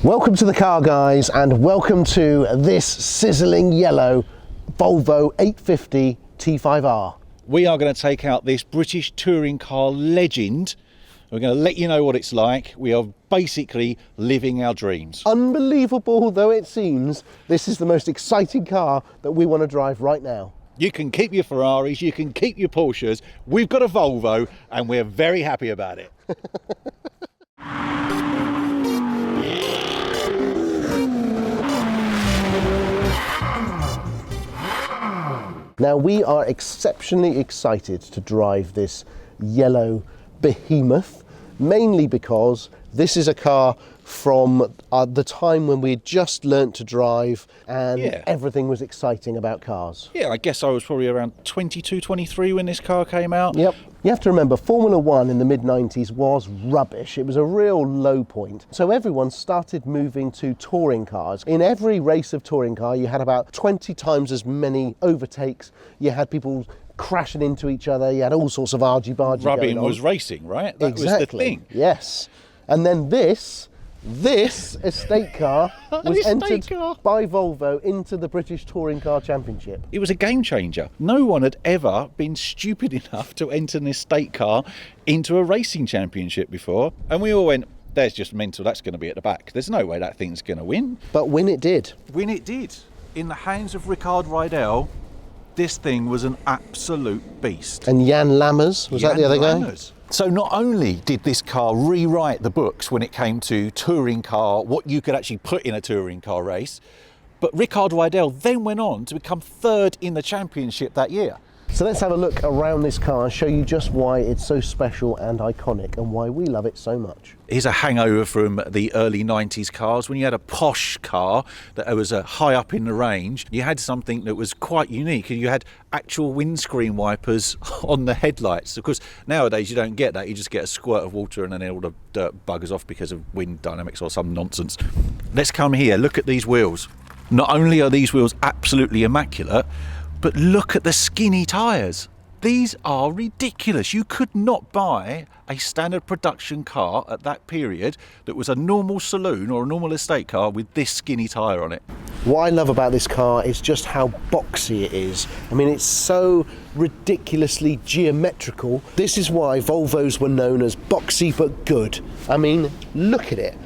Welcome to the Car Guys and welcome to this sizzling yellow Volvo 850 T-5R. We are going to take out this British touring car legend. We're going to let you know what it's like. We are basically living our dreams. Unbelievable though it seems, this is the most exciting car that we want to drive right now. You can keep your Ferraris, you can keep your Porsches. We've got a Volvo and we're very happy about it. Now we are exceptionally excited to drive this yellow behemoth, mainly because this is a car from the time when we had just learnt to drive and everything was exciting about cars. Yeah, I guess I was probably around 22, 23 when this car came out. Yep. You have to remember, Formula One in the mid-90s was rubbish. It was a real low point. So everyone started moving to touring cars. In every race of touring car, you had about 20 times as many overtakes. You had people crashing into each other. You had all sorts of argy-bargy going on. Rubbing was racing, right? That was the thing. Yes. And then this estate car was entered by Volvo into the British Touring Car Championship. It was a game changer. No one had ever been stupid enough to enter an estate car into a racing championship before. And we all went, there's just mental, that's going to be at the back. There's no way that thing's going to win. But win it did. Win it did. In the hands of Rickard Rydell, this thing was an absolute beast. And Jan Lammers, was that the other guy? So not only did this car rewrite the books when it came to touring car, what you could actually put in a touring car race, but Rickard Rydell then went on to become third in the championship that year. So let's have a look around this car and show you just why it's so special and iconic and why we love it so much. Here's a hangover from the early 90s cars. When you had a posh car that was high up in the range, you had something that was quite unique, and you had actual windscreen wipers on the headlights. Of course, nowadays you don't get that. You just get a squirt of water and then all the dirt buggers off because of wind dynamics or some nonsense. Let's come here. Look at these wheels. Not only are these wheels absolutely immaculate, but look at the skinny tyres. These are ridiculous. You could not buy a standard production car at that period that was a normal saloon or a normal estate car with this skinny tyre on it. What I love about this car is just how boxy it is. I mean, it's so ridiculously geometrical. This is why Volvos were known as boxy but good. I mean, look at it.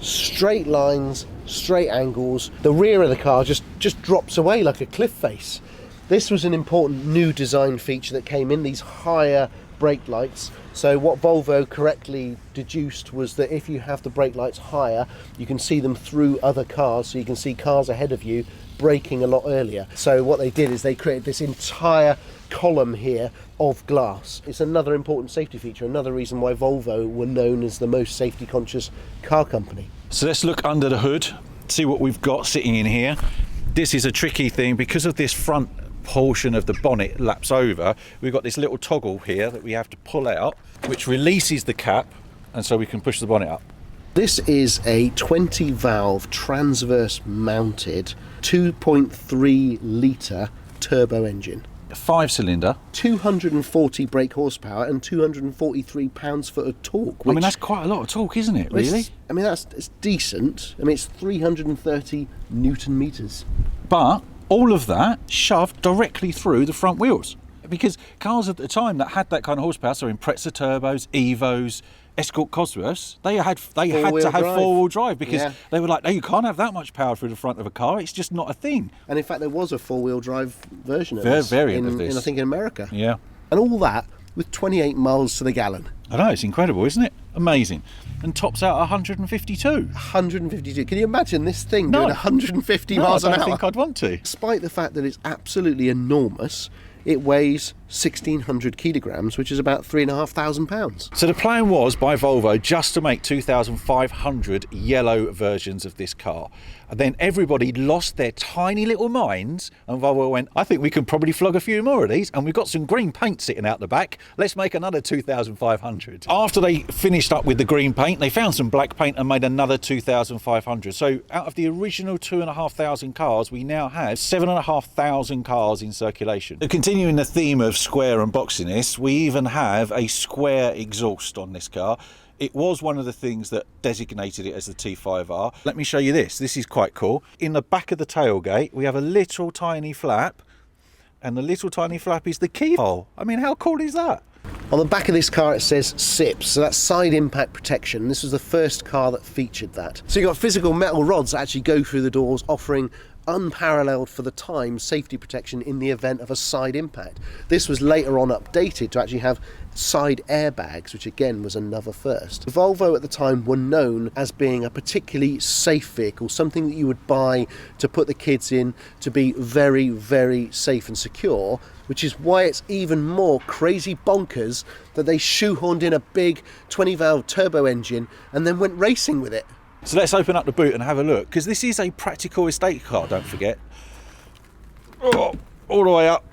Straight lines, straight angles. The rear of the car just drops away like a cliff face. This was an important new design feature that came in, these higher brake lights. So what Volvo correctly deduced was that if you have the brake lights higher, you can see them through other cars, so you can see cars ahead of you braking a lot earlier. So what they did is they created this entire column here of glass. It's another important safety feature, another reason why Volvo were known as the most safety conscious car company. So let's look under the hood, see what we've got sitting in here. This is a tricky thing because of this front portion of the bonnet laps over. We've got this little toggle here that we have to pull out, which releases the cap, and so we can push the bonnet up. This is a 20 valve transverse mounted 2.3 litre turbo engine. A 5-cylinder. 240 brake horsepower and 243 pounds-foot of torque. I mean, that's quite a lot of torque, isn't it, really? I mean, it's decent. I mean, it's 330 Newton meters. But all of that shoved directly through the front wheels, because cars at the time that had that kind of horsepower, so Impreza turbos, Evos, Escort Cosworths, they had to have four-wheel drive because they were like, no, you can't have that much power through the front of a car. It's just not a thing. And in fact, there was a four-wheel drive version of this variant of this, I think, in America. Yeah, and all that with 28 miles to the gallon. I know, it's incredible, isn't it? Amazing. And tops out 152. 152. Can you imagine this thing doing 150 miles an hour? I don't think I'd want to. Despite the fact that it's absolutely enormous, it weighs 1,600 kilograms, which is about 3,500 pounds. So the plan was by Volvo just to make 2,500 yellow versions of this car. And then everybody lost their tiny little minds, and Volvo went, I think we can probably flog a few more of these, and we've got some green paint sitting out the back. Let's make another 2,500. After they finished up with the green paint, they found some black paint and made another 2,500. So out of the original 2,500 cars, we now have 7,500 cars in circulation. Continuing the theme of square and boxiness, we even have a square exhaust on this car. It was one of the things that designated it as the T-5R. Let me show you this. This is quite cool. In the back of the tailgate, we have a little tiny flap, and the little tiny flap is the key hole. I mean, how cool is that? On the back of this car it says SIPS, so that's side impact protection. This was the first car that featured that. So you've got physical metal rods that actually go through the doors, offering unparalleled for the time safety protection in the event of a side impact. This was later on updated to actually have side airbags, which again was another first. Volvo at the time were known as being a particularly safe vehicle, something that you would buy to put the kids in to be very, very safe and secure, which is why it's even more crazy bonkers that they shoehorned in a big 20-valve turbo engine and then went racing with it. So let's open up the boot and have a look, because this is a practical estate car, don't forget. Oh, all the way up.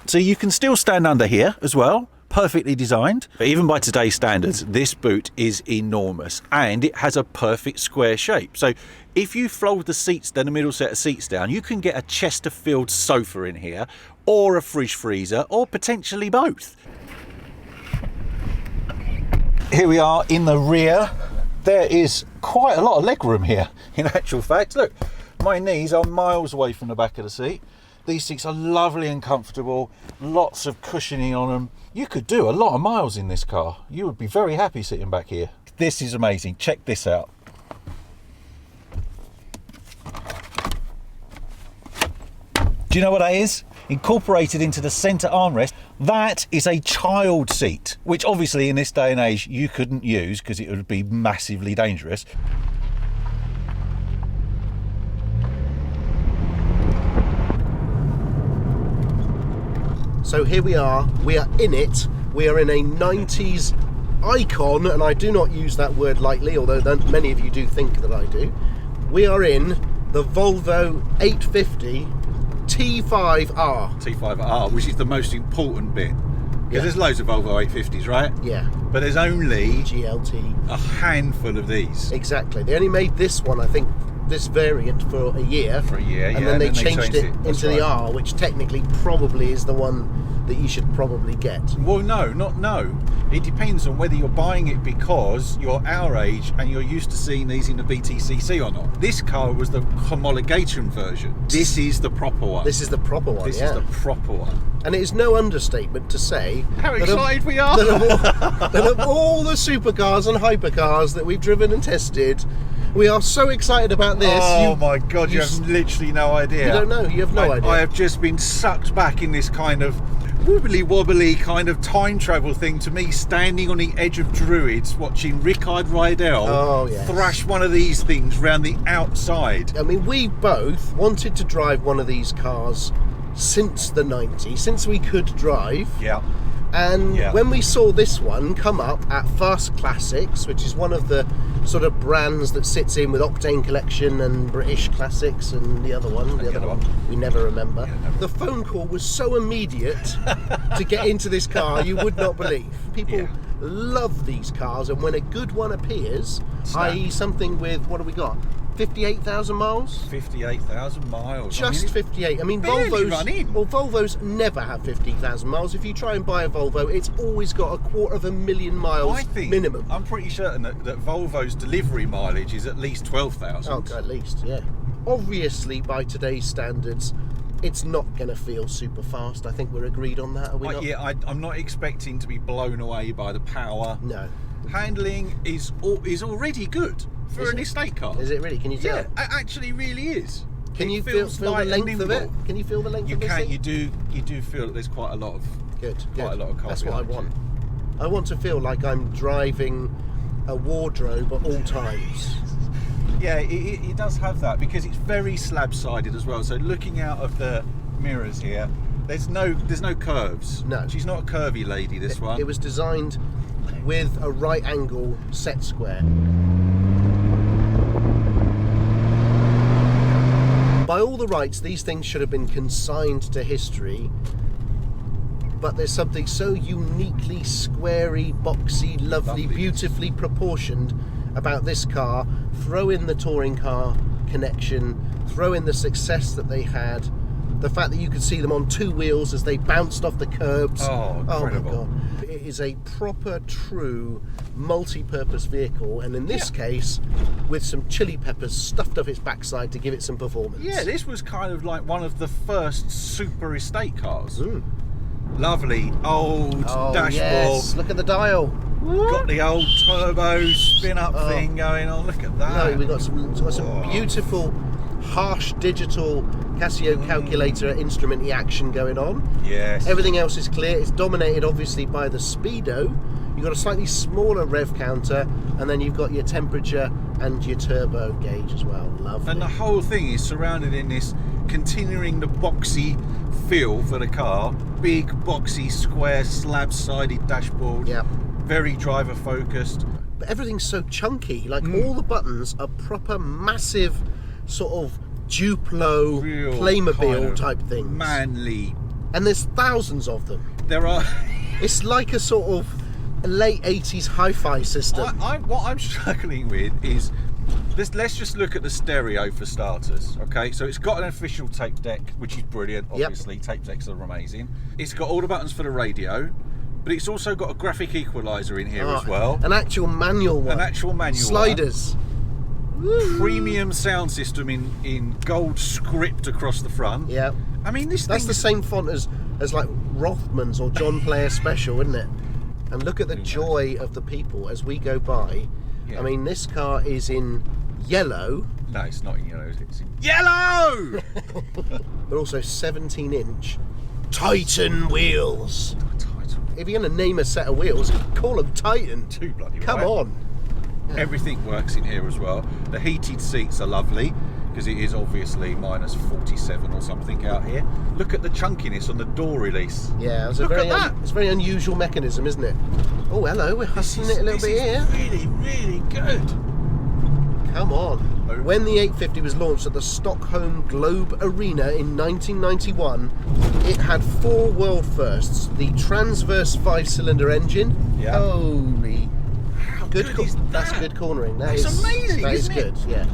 So you can still stand under here as well, perfectly designed. But even by today's standards, this boot is enormous and it has a perfect square shape. So if you fold the seats down, the middle set of seats down, you can get a Chesterfield sofa in here, or a fridge freezer, or potentially both. Here we are in the rear. There is quite a lot of legroom here, in actual fact. Look, my knees are miles away from the back of the seat. These seats are lovely and comfortable, lots of cushioning on them. You could do a lot of miles in this car. You would be very happy sitting back here. This is amazing. Check this out. Do you know what that is? Incorporated into the centre armrest, that is a child seat, which obviously in this day and age you couldn't use because it would be massively dangerous. So here we are in it. We are in a 90s icon, and I do not use that word lightly, although many of you do think that I do. We are in the Volvo 850 T-5R. T-5R, which is the most important bit. Because there's loads of Volvo 850s, right? Yeah. But there's only GLT. a handful of these. Exactly. They only made this one, I think, this variant for a year. For a year, and yeah. then they changed it That's into the right. R, which technically probably is the one that you should probably get. Well, no. It depends on whether you're buying it because you're our age and you're used to seeing these in the BTCC or not. This car was the homologation version. This is the proper one. This is the proper one, This is the proper one. And it is no understatement to say how excited we are that of all the supercars and hypercars that we've driven and tested, we are so excited about this. Oh my God, you have literally no idea. You don't know, you have no idea. I have just been sucked back in this kind of wibbly wobbly kind of time travel thing to me, standing on the edge of Druids watching Rickard Rydell thrash one of these things round the outside. I mean, we both wanted to drive one of these cars since the 90s, since we could drive. Yeah. And when we saw this one come up at Fast Classics, which is one of the sort of brands that sits in with Octane Collection and British Classics and the other one we never remember. The phone call was so immediate to get into this car, you would not believe. People love these cars, and when a good one appears, i.e. something with, what have we got? 58,000 miles? 58,000 miles. Just 58. I mean, Volvos never have 50,000 miles. If you try and buy a Volvo, it's always got 250,000 miles minimum. I'm pretty certain that Volvo's delivery mileage is at least 12,000. Oh, at least, yeah. Obviously, by today's standards, it's not going to feel super fast. I think we're agreed on that, are we not? Yeah, I'm not expecting to be blown away by the power. No. Handling is already good for an estate car. Is it really? Can you tell? Yeah, it actually really is. Can you feel the length of it? Can you feel the length of this thing? You do feel that there's quite a lot of a lot of car. That's what I want. I want to feel like I'm driving a wardrobe at all times. Yeah, it does have that because it's very slab-sided as well. So looking out of the mirrors here, there's no curves. No, she's not a curvy lady. This one. It was designed with a right angle set square. By all the rights, these things should have been consigned to history, but there's something so uniquely squarey, boxy, lovely, beautifully proportioned about this car. Throw in the touring car connection, throw in the success that they had, The fact that you could see them on two wheels as they bounced off the curbs. Oh, incredible. Oh my God. It is a proper, true, multi-purpose vehicle, and in this case, with some chili peppers stuffed up its backside to give it some performance. Yeah, this was kind of like one of the first super estate cars. Mm. Lovely old dashboard. Yes. Look at the dial. Got the old turbo spin-up thing going on. Look at that. No, we've got some beautiful, harsh digital Casio calculator instrument action going on. Yes. Everything else is clear. It's dominated obviously by the speedo. You've got a slightly smaller rev counter, and then you've got your temperature and your turbo gauge as well. Lovely. And the whole thing is surrounded in this, continuing the boxy feel for the car. Big, boxy, square, slab-sided dashboard. Yeah. Very driver focused. But everything's so chunky. Like all the buttons are proper massive sort of Duplo, Real Playmobil kind of type things. Manly. And there's thousands of them. There are. It's like a sort of late 80s hi-fi system. What I'm struggling with is let's just look at the stereo for starters. Okay, so it's got an official tape deck, which is brilliant. Obviously, tape decks are amazing. It's got all the buttons for the radio, but it's also got a graphic equalizer in here as well. An actual manual one. An actual manual Sliders. Premium sound system in gold script across the front. Yeah. I mean, That's the same font as like Rothman's or John Player Special, isn't it? And look at the joy of the people as we go by. Yeah. I mean, this car is in yellow. No, it's not in yellow. It's in yellow. But also 17-inch Titan wheels. If you're going to name a set of wheels, call them Titan. Too bloody Come right. on. Everything works in here as well. The heated seats are lovely because it is obviously minus 47 or something out here. Look at the chunkiness on the door release. Yeah, it's Look at that. It's a very unusual mechanism, isn't it? Oh, hello, we're hustling it a little bit here. Really, really good. Come on. When the 850 was launched at the Stockholm Globe Arena in 1991, it had 4 world firsts. The transverse 5-cylinder engine. Yeah. Holy. How good is that? That's good cornering. That's amazing, That is isn't it? good, yeah.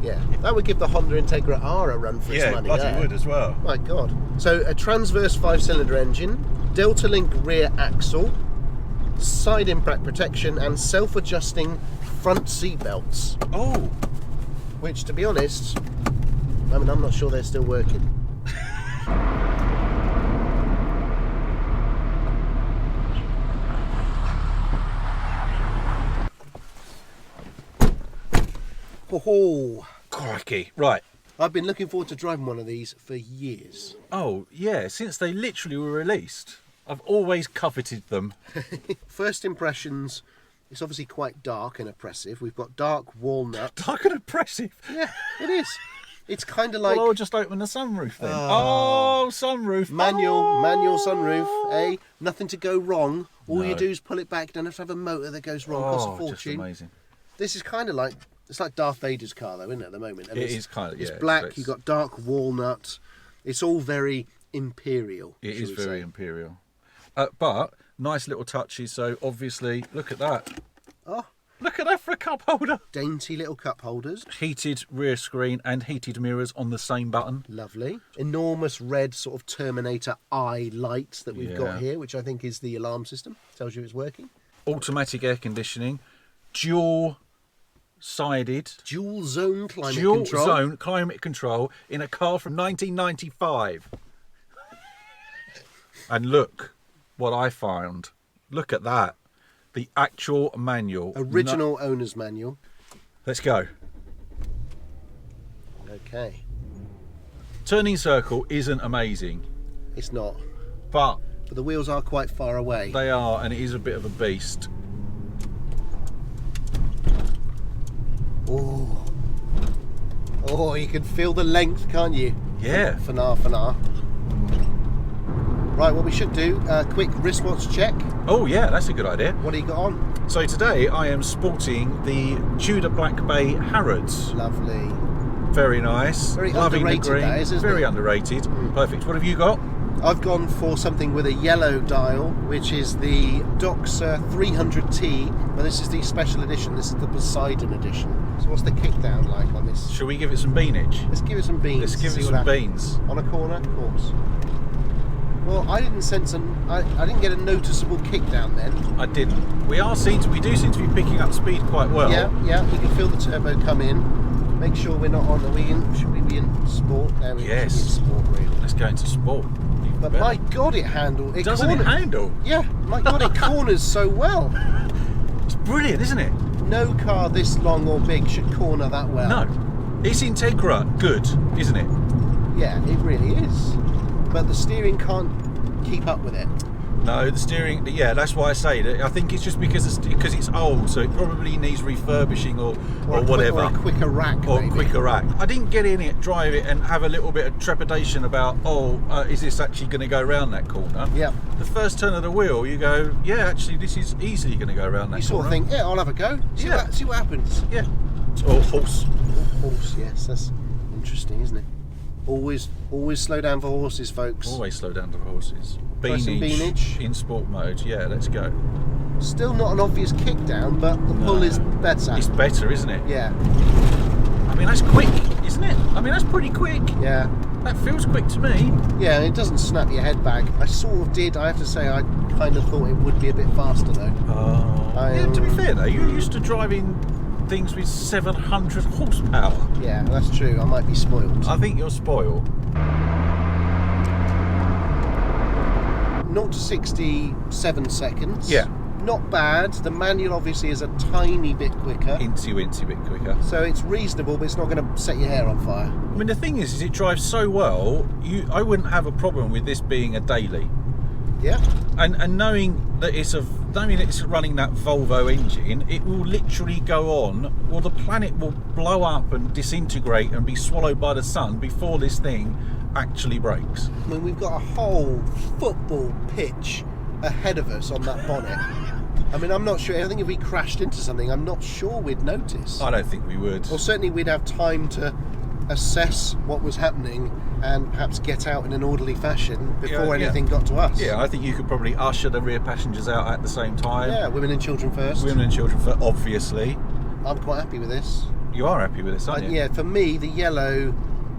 Yeah, that would give the Honda Integra R a run for its money. Bloody there. would as well. My God. So a transverse 5-cylinder engine, Delta Link rear axle, side impact protection, and self-adjusting front seat belts. Oh. Which, to be honest, I mean, I'm not sure they're still working. Oh, Crikey. Right. I've been looking forward to driving one of these for years. Oh, yeah, since they literally were released. I've always coveted them. First impressions, it's obviously quite dark and oppressive. We've got dark walnut. Dark and oppressive. Yeah, it is. It's kind of like... Well, I'll just open the sunroof then. Oh, sunroof. Manual sunroof, eh? Nothing to go wrong. All No. you do is pull it back. Don't have to have a motor that goes wrong. Costs a fortune. Just amazing. This is kind of like... It's like Darth Vader's car, though, isn't it, at the moment? And It is kind of, It's yeah, black, it's- you've got dark walnut. It's all very imperial. It shall is we very say. imperial. But nice little touches. So obviously, look at that. Oh, Look at that for a cup holder. dainty little cup holders. Heated rear screen and heated mirrors on the same button. Lovely. Enormous red sort of Terminator eye lights that we've Yeah. got here, which I think is the alarm system. Tells you it's working. Automatic air conditioning. Dual-sided. Dual zone climate Dual control. zone climate control in a car from 1995. And look what I found. Look at that. The actual manual. Original owner's manual. Let's go. Okay. Turning circle isn't amazing, It's not. but But the wheels are quite far away. they are, and it is a bit of a beast. Oh. Oh, you can feel the length, can't you? Yeah. Fanar. Right, what we should do, a quick wristwatch check. Oh yeah, that's a good idea. What do you got on? So today I am sporting the Tudor Black Bay Harrods. Lovely. Very nice. Very Loving the underrated green. that is, isn't Very it? underrated. Perfect. What have you got? I've gone for something with a yellow dial, which is the Doxa 300T, but this is the special edition. This is the Poseidon edition. So what's the kickdown like on this. Shall we give it some beanage? Let's give it some beans. Let's give it see what some happens. beans. On a corner, of course. Well, I didn't sense I didn't get a noticeable kick down then. I didn't. We do seem to be picking up speed quite well. Yeah, you can feel the turbo come in. Make sure we're not on. Should we be in sport? There we go. Yes. Sport, really. Let's go into sport. Even But better. my God, it handled. Doesn't it handle? Yeah, my God, it corners so well. It's brilliant, isn't it? No car this long or big should corner that well. No. It's Integra good, isn't it? Yeah, it really is. But the steering can't keep up with it. No, the steering, yeah, that's why I say that. I think it's just because it's old, so it probably needs refurbishing or whatever. Or a quicker rack, Or maybe. quicker rack. I didn't get in it, drive it, and have a little bit of trepidation about, is this actually going to go around that corner? Yeah. The first turn of the wheel, you go, yeah, actually, this is easily going to go around that You sort corner. of think, yeah, I'll have a go. See what happens. Yeah. Or horse. Horse, yes, that's interesting, isn't it? Always slow down for horses, folks. Always slow down to horses. Try some beanage. In sport mode. Yeah, let's go. Still not an obvious kick down, but the pull is better. It's better, isn't it? Yeah, I mean, that's quick, isn't it? I mean, that's pretty quick. yeah. That feels quick to me. Yeah, and it doesn't snap your head back. I sort of did, I have to say, I kind of thought it would be a bit faster though. Yeah, to be fair though, you're used to driving things with 700 horsepower. Yeah, that's true. I might be spoiled. I think you're spoiled. 0 to 60, 7 seconds. Yeah. Not bad. The manual obviously is a tiny bit quicker. Incy bit quicker. So it's reasonable, but it's not going to set your hair on fire. I mean, the thing is it drives so well, I wouldn't have a problem with this being a daily. Yeah. And knowing that it's running that Volvo engine, it will literally go on, well, the planet will blow up and disintegrate and be swallowed by the sun before this thing actually breaks. I mean, we've got a whole football pitch ahead of us on that bonnet. I mean, I'm not sure. I think if we crashed into something, I'm not sure we'd notice. I don't think we would. Or certainly we'd have time to assess what was happening and perhaps get out in an orderly fashion before anything got to us. Yeah, I think you could probably usher the rear passengers out at the same time. Yeah, women and children first. Women and children first, obviously. I'm quite happy with this. You are happy with this, aren't you? Yeah, for me, the yellow,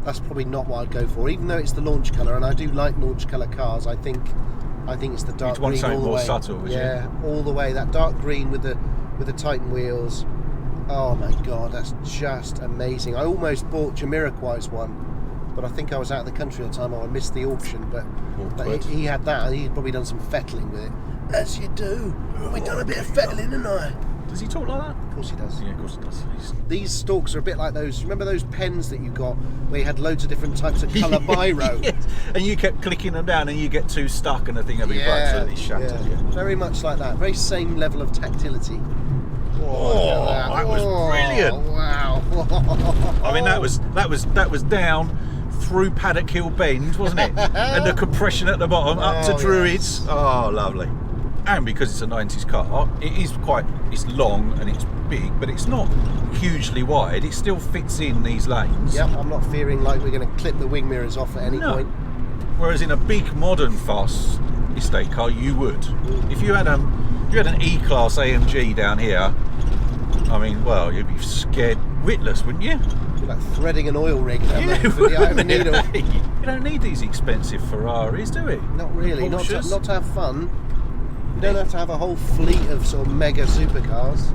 that's probably not what I'd go for. Even though it's the launch colour, and I do like launch colour cars, I think it's the dark You'd want green something all the more way. subtle, would you? Yeah, all the way. That dark green with the Titan wheels. Oh my God, that's just amazing. I almost bought Jamiroquai's one, but I think I was out of the country at the time, or I missed the auction. But he had that, and he'd probably done some fettling with it. As you do. We've done a bit of fettling, haven't I? Does he talk like that? Of course he does. Yeah, of course he does. These stalks are a bit like those. Remember those pens that you got where you had loads of different types of colour biro? Yes. And you kept clicking them down and you get too stuck and the thing will be absolutely shattered. Yeah. Very much like that. Very same level of tactility. Oh, that was brilliant. Wow. I mean, that was down through Paddock Hill Bend, wasn't it? And the compression at the bottom up to Druids. Yes. Oh, lovely. And because it's a 90s car, it's long and it's big, but it's not hugely wide. It still fits in these lanes. Yep, I'm not fearing like we're going to clip the wing mirrors off at any point. Whereas in a big modern fast estate car, you would. If you had an E-Class AMG down here, I mean, well, you'd be scared witless, wouldn't you? You're like threading an oil rig down there with the eye of a needle. You don't need these expensive Ferraris, do we? Not really. Not to have fun. You don't have to have a whole fleet of sort of mega supercars.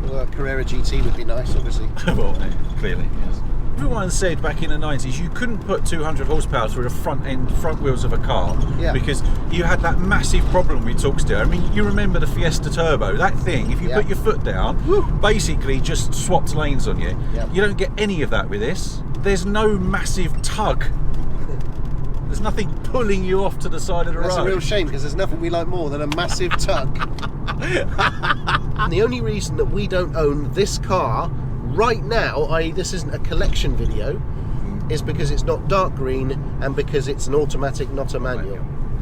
Well, a Carrera GT would be nice, obviously. Well, clearly, yes. Everyone said back in the 90s you couldn't put 200 horsepower through the front wheels of a car because you had that massive problem with torque steer. I mean, you remember the Fiesta Turbo, that thing, if you put your foot down, basically just swapped lanes on you. You don't get any of that with this. There's no massive tug. There's nothing pulling you off to the side of the road. That's a real shame because there's nothing we like more than a massive tug. And the only reason that we don't own this car right now, i.e. this isn't a collection video, is because it's not dark green and because it's an automatic, not a manual.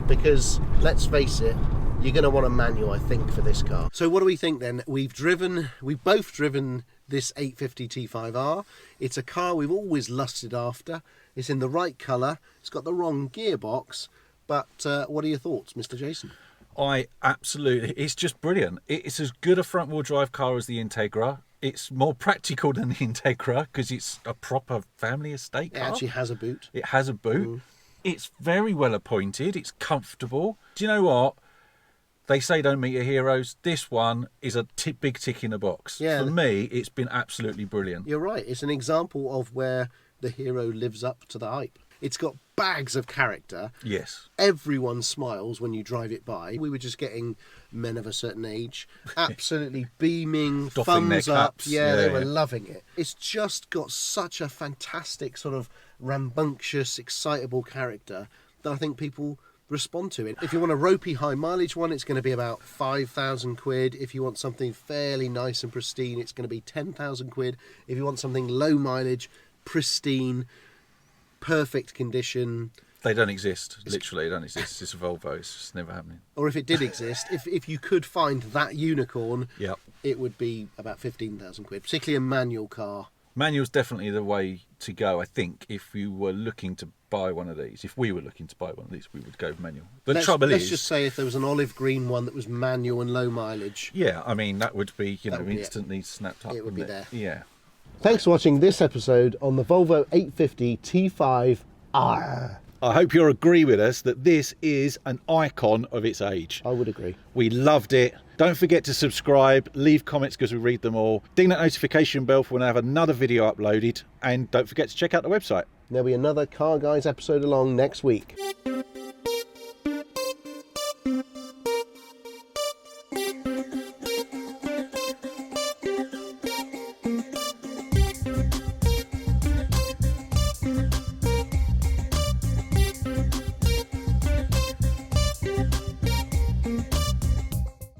Because, let's face it, you're going to want a manual, I think, for this car. So what do we think then? We've both driven this 850 T-5R. It's a car we've always lusted after. It's in the right colour. It's got the wrong gearbox. But what are your thoughts, Mr. Jason? It's just brilliant. It's as good a front-wheel drive car as the Integra. It's more practical than the Integra because it's a proper family estate It car. actually has a boot. It has a boot. It's very well appointed. It's comfortable. Do you know what? They say don't meet your heroes. This one is a big tick in the box. Yeah. For me, it's been absolutely brilliant. You're right. It's an example of where the hero lives up to the hype. It's got bags of character. Yes. Everyone smiles when you drive it by. We were just getting men of a certain age absolutely beaming, Doffing their thumbs up. caps. Yeah, they Yeah, were yeah. loving it. It's just got such a fantastic sort of rambunctious, excitable character that I think people respond to it. If you want a ropey high mileage one, it's going to be about 5,000 quid. If you want something fairly nice and pristine, it's going to be 10,000 quid. If you want something low mileage, pristine, perfect condition, They don't exist. Literally, they don't exist. It's a Volvo. It's just never happening. or if it did exist, if you could find that unicorn, Yep. it would be about 15,000 quid, particularly a manual car. Manual's definitely the way to go, I think, if you were looking to buy one of these. If we were looking to buy one of these, we would go with manual. The trouble let's is... just say if there was an olive green one that was manual and low mileage. Yeah, I mean, that would be, That would be it. instantly snapped up. It would wouldn't be there. Yeah. Thanks for watching this episode on the Volvo 850 T-5R. I hope you'll agree with us that this is an icon of its age. I would agree. We loved it. Don't forget to subscribe, leave comments because we read them all. Ding that notification bell for when I have another video uploaded. And don't forget to check out the website. There'll be another Car Guys episode along next week.